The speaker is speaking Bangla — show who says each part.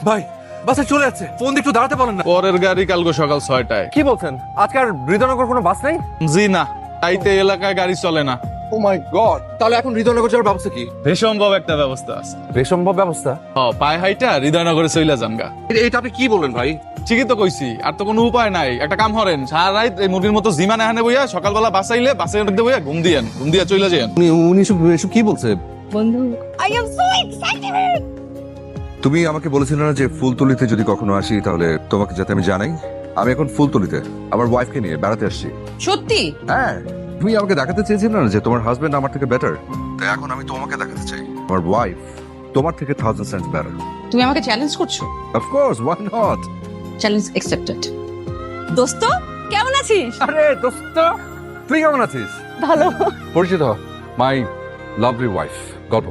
Speaker 1: ভাই বাসে চলে যাচ্ছে, ফোন দিয়ে একটু দাঁড়াতে পারেন না?
Speaker 2: পরের গাড়ি কালকে সকাল 6টায়।
Speaker 1: কি বলছেন? আজকে আর হৃদয়নগর কোনো বাস নেই?
Speaker 2: জি না, তাইতে এলাকায় গাড়ি চলে না।
Speaker 1: ও মাই গড, তাহলে এখন হৃদয়নগর যাওয়ার ব্যবস্থা কি?
Speaker 2: বেসম্ভব একটা ব্যবস্থা আছে।
Speaker 1: বেসম্ভব ব্যবস্থা?
Speaker 2: পায়ে হাইটা হৃদয়নগরে চইলা জানগা।
Speaker 1: এটা আপনি কি বললেন ভাই?
Speaker 2: ঠিকই তো কইছি, আর তো কোনো উপায় নাই। একটা কাম করেন, সারা রাত এই মুরগির মতো জিমান এখানে বইয়া সকালবেলা বাসাইলে বাসের মধ্যে বইয়া ঘুম দিয়া চইলা যান।
Speaker 1: উনি এসব কি বলছে?
Speaker 3: বন্ধু, আই এম সো এক্সাইটেড।
Speaker 4: তুমি আমাকে বলেছিলে না যে ফুলতলিতে যদি কখনো আসি তাহলে তোমাকে যাতে আমি জানাই। আমি এখন ফুলতলিতে আমার ওয়াইফকে নিয়ে বেড়াতে আসছি।
Speaker 3: সত্যি?
Speaker 4: হ্যাঁ, তুমি আমাকে দেখাতে চেয়েছিলে না যে তোমার হাজবেন্ড আমার থেকে বেটার, তাই এখন আমি তোমাকে দেখাতে চাই আমার ওয়াইফ তোমার থেকে 1000 সেন্টস বেটার।
Speaker 3: তুমি আমাকে চ্যালেঞ্জ করছো?
Speaker 4: Of course, why not.
Speaker 3: Challenge accepted. দোস্ত, কেমন আছিস?
Speaker 1: আরে দোস্ত, তুই কেমন আছিস?
Speaker 3: ভালো।
Speaker 1: পরিচিত মাই লাভলি ওয়াইফ। গল্প